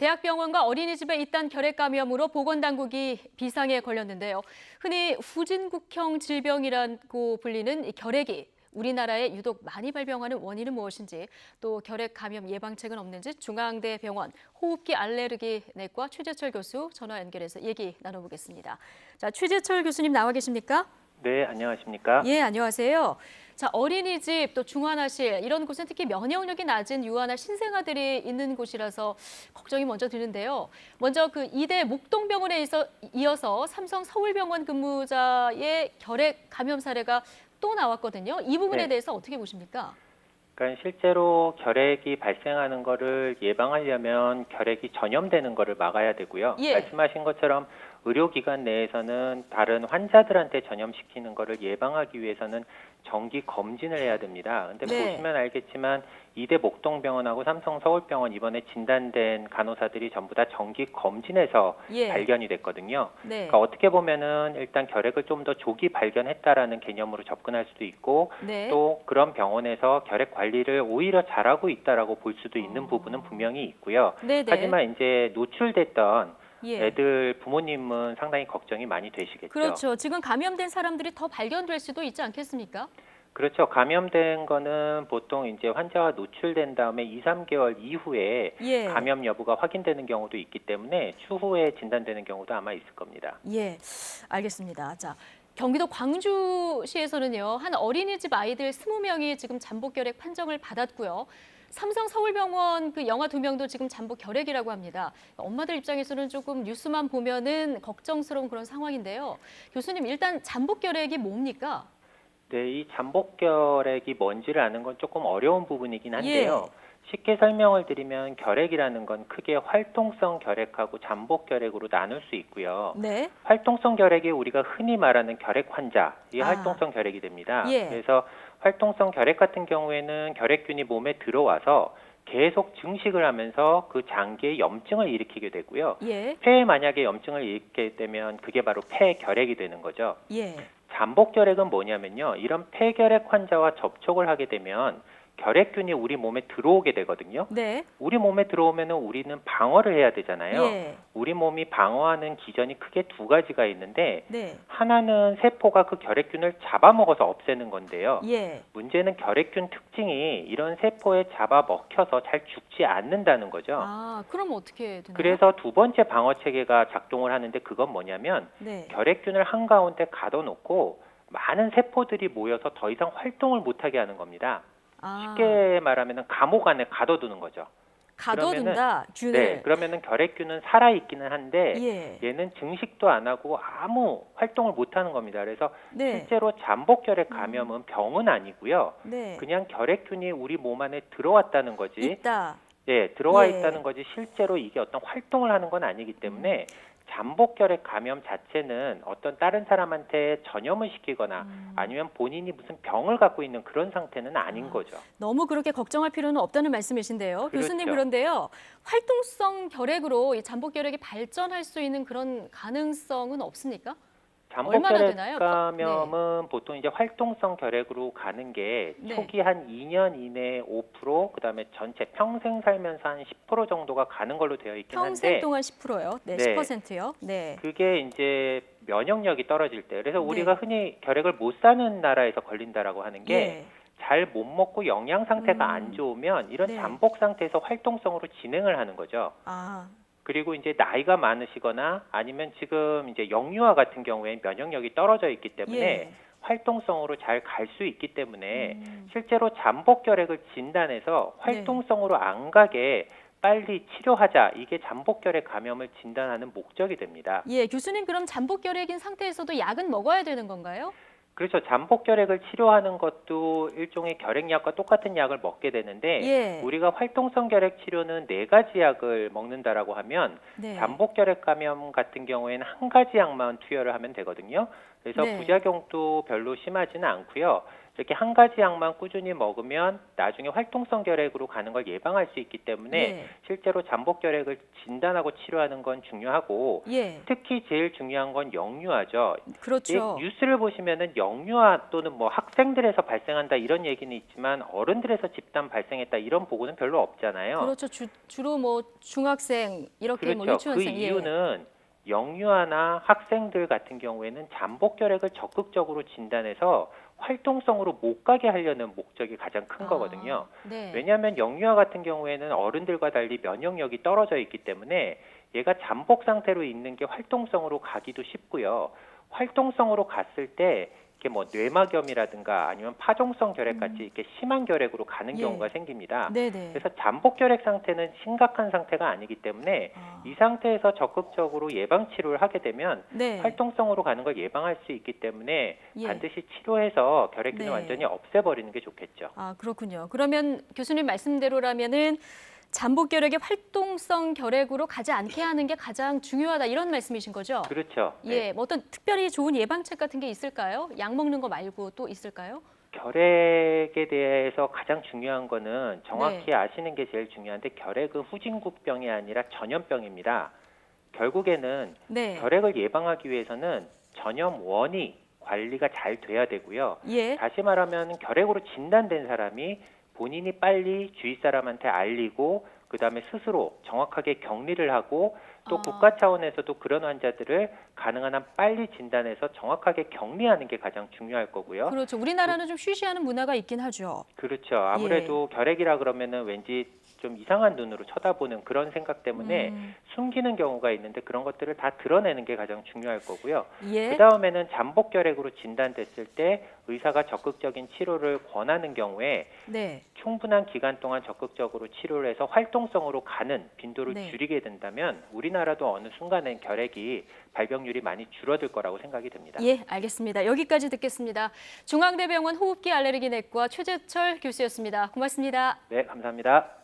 대학병원과 어린이집에 잇단 결핵 감염으로 보건당국이 비상에 걸렸는데요. 흔히 후진국형 질병이라고 불리는 이 결핵이 우리나라에 유독 많이 발병하는 원인은 무엇인지, 또 결핵 감염 예방책은 없는지 중앙대병원 호흡기 알레르기 내과 최재철 교수 전화 연결해서 얘기 나눠보겠습니다. 자, 최재철 교수님 나와 계십니까? 네, 안녕하십니까? 예, 안녕하세요. 자, 어린이집 또 중환아실 이런 곳은 특히 면역력이 낮은 유아나 신생아들이 있는 곳이라서 걱정이 먼저 드는데요. 먼저 그 이대 목동병원에 이어서 삼성 서울병원 근무자의 결핵 감염 사례가 또 나왔거든요. 이 부분에 네. 대해서 어떻게 보십니까? 그러니까 실제로 결핵이 발생하는 거를 예방하려면 결핵이 전염되는 거를 막아야 되고요. 예. 말씀하신 것처럼 의료기관 내에서는 다른 환자들한테 전염시키는 거를 예방하기 위해서는 정기 검진을 해야 됩니다. 근데 네. 보시면 알겠지만 이대 목동병원하고 삼성 서울병원 이번에 진단된 간호사들이 전부 다 정기 검진에서 예. 발견이 됐거든요. 네. 그러니까 어떻게 보면은 일단 결핵을 좀 더 조기 발견했다라는 개념으로 접근할 수도 있고 네. 또 그런 병원에서 결핵 관리를 오히려 잘하고 있다라고 볼 수도 있는 부분은 분명히 있고요. 네네. 하지만 이제 노출됐던 예. 애들 부모님은 상당히 걱정이 많이 되시겠죠. 그렇죠. 지금 감염된 사람들이 더 발견될 수도 있지 않겠습니까? 그렇죠. 감염된 거는 보통 이제 환자가 노출된 다음에 2, 3개월 이후에 예. 감염 여부가 확인되는 경우도 있기 때문에 추후에 진단되는 경우도 아마 있을 겁니다. 예, 알겠습니다. 자, 경기도 광주시에서는요, 한 어린이집 아이들 20명이 지금 잠복 결핵 판정을 받았고요. 삼성 서울병원 그 영아 2명도 지금 잠복 결핵이라고 합니다. 엄마들 입장에서는 조금 뉴스만 보면은 걱정스러운 그런 상황인데요. 교수님, 일단 잠복 결핵이 뭡니까? 네, 이 잠복결핵이 뭔지를 아는 건 조금 어려운 부분이긴 한데요. 예. 쉽게 설명을 드리면 결핵이라는 건 크게 활동성 결핵하고 잠복 결핵으로 나눌 수 있고요. 네. 활동성 결핵이 우리가 흔히 말하는 결핵 환자, 이게 아. 활동성 결핵이 됩니다. 예. 그래서 활동성 결핵 같은 경우에는 결핵균이 몸에 들어와서 계속 증식을 하면서 그 장기에 염증을 일으키게 되고요. 예. 폐에 만약에 염증을 일으키게 되면 그게 바로 폐결핵이 되는 거죠. 예. 잠복결핵은 뭐냐면요. 이런 폐결핵 환자와 접촉을 하게 되면 결핵균이 우리 몸에 들어오게 되거든요. 네. 우리 몸에 들어오면은 우리는 방어를 해야 되잖아요. 예. 우리 몸이 방어하는 기전이 크게 두 가지가 있는데 네. 하나는 세포가 그 결핵균을 잡아먹어서 없애는 건데요. 예. 문제는 결핵균 특징이 이런 세포에 잡아먹혀서 잘 죽지 않는다는 거죠. 아, 그럼 어떻게 되나요? 그래서 두 번째 방어 체계가 작동을 하는데 그건 뭐냐면 네. 결핵균을 한가운데 가둬놓고 많은 세포들이 모여서 더 이상 활동을 못하게 하는 겁니다. 아, 쉽게 말하면 감옥 안에 가둬두는 거죠. 가둬둔다, 균을. 네, 그러면은 결핵균은 살아있기는 한데 예. 얘는 증식도 안 하고 아무 활동을 못하는 겁니다. 그래서 네. 실제로 잠복결핵 감염은 병은 아니고요. 네. 그냥 결핵균이 우리 몸 안에 들어왔다는 거지. 있다. 네, 들어와 예. 있다는 거지 실제로 이게 어떤 활동을 하는 건 아니기 때문에 잠복결핵 감염 자체는 어떤 다른 사람한테 전염을 시키거나 아니면 본인이 무슨 병을 갖고 있는 그런 상태는 아닌 거죠. 너무 그렇게 걱정할 필요는 없다는 말씀이신데요. 교수님, 그렇죠. 그런데요. 활동성 결핵으로 이 잠복 결핵이 발전할 수 있는 그런 가능성은 없습니까? 얼마나 잠복결핵 되나요? 감염은 보통 이제 활동성 결핵으로 가는 게 네. 초기 한 2년 이내에 5%, 그다음에 전체 평생 살면서 한 10% 정도가 가는 걸로 되어 있긴 평생 한데 동안 10%요. 네, 네. 10%요. 네. 그게 이제 면역력이 떨어질 때 그래서 네. 우리가 흔히 결핵을 못 사는 나라에서 걸린다라고 하는 게 예. 잘 못 먹고 영양 상태가 안 좋으면 이런 네. 잠복 상태에서 활동성으로 진행을 하는 거죠. 아, 그리고 이제 나이가 많으시거나 아니면 지금 이제 영유아 같은 경우에 면역력이 떨어져 있기 때문에 예. 활동성으로 잘 갈 수 있기 때문에 실제로 잠복결핵을 진단해서 활동성으로 안 가게 빨리 치료하자. 이게 잠복결핵 감염을 진단하는 목적이 됩니다. 예, 교수님, 그럼 잠복 결핵인 상태에서도 약은 먹어야 되는 건가요? 그렇죠. 잠복결핵을 치료하는 것도 일종의 결핵약과 똑같은 약을 먹게 되는데 예. 우리가 활동성 결핵 치료는 4가지 약을 먹는다라고 하면 네. 잠복결핵 감염 같은 경우에는 한 가지 약만 투여를 하면 되거든요. 그래서 네. 부작용도 별로 심하지는 않고요. 이렇게 한 가지 약만 꾸준히 먹으면 나중에 활동성 결핵으로 가는 걸 예방할 수 있기 때문에 예. 실제로 잠복 결핵을 진단하고 치료하는 건 중요하고 예. 특히 제일 중요한 건 역류화죠. 그렇죠. 뉴스를 보시면은 역류화 또는 뭐 학생들에서 발생한다 이런 얘기는 있지만 어른들에서 집단 발생했다 이런 보고는 별로 없잖아요. 그렇죠. 주로 뭐 중학생 이렇게 뭐 그렇죠. 그 유치원생 이유는 역류화나 학생들 같은 경우에는 잠복 결핵을 적극적으로 진단해서 활동성으로 못 가게 하려는 목적이 가장 큰 거거든요. 네. 왜냐하면 역류화 같은 경우에는 어른들과 달리 면역력이 떨어져 있기 때문에 얘가 잠복 상태로 있는 게 활동성으로 가기도 쉽고요. 활동성으로 갔을 때 이렇게 뭐 뇌막염이라든가 아니면 파종성 결핵 같이 이렇게 심한 결핵으로 가는 예. 경우가 생깁니다. 네네. 그래서 잠복 결핵 상태는 심각한 상태가 아니기 때문에 이 상태에서 적극적으로 예방 치료를 하게 되면 네. 활동성으로 가는 걸 예방할 수 있기 때문에 예. 반드시 치료해서 결핵균을 네. 완전히 없애버리는 게 좋겠죠. 그렇군요. 그러면 교수님 말씀대로라면은 잠복 결핵의 활동성 결핵으로 가지 않게 하는 게 가장 중요하다 이런 말씀이신 거죠? 그렇죠. 예, 뭐 어떤 특별히 좋은 예방책 같은 게 있을까요? 약 먹는 거 말고 또 있을까요? 결핵에 대해서 가장 중요한 거는 정확히 네. 아시는 게 제일 중요한데 결핵은 후진국병이 아니라 전염병입니다. 결국에는 네. 결핵을 예방하기 위해서는 전염원이 관리가 잘 돼야 되고요. 예. 다시 말하면 결핵으로 진단된 사람이 본인이 빨리 주위 사람한테 알리고 그다음에 스스로 정확하게 격리를 하고 또 국가 차원에서도 그런 환자들을 가능한 한 빨리 진단해서 정확하게 격리하는 게 가장 중요할 거고요. 그렇죠. 우리나라는 좀 쉬쉬하는 문화가 있긴 하죠. 그렇죠. 아무래도 결핵이라 그러면은 왠지 좀 이상한 눈으로 쳐다보는 그런 생각 때문에 숨기는 경우가 있는데 그런 것들을 다 드러내는 게 가장 중요할 거고요. 예. 그다음에는 잠복 결핵으로 진단됐을 때 의사가 적극적인 치료를 권하는 경우에 네. 충분한 기간 동안 적극적으로 치료를 해서 활동성으로 가는 빈도를 네. 줄이게 된다면 우리나라도 어느 순간엔 결핵이 발병률이 많이 줄어들 거라고 생각이 됩니다. 예, 알겠습니다. 여기까지 듣겠습니다. 중앙대병원 호흡기 알레르기 내과 최재철 교수였습니다. 고맙습니다. 네, 감사합니다.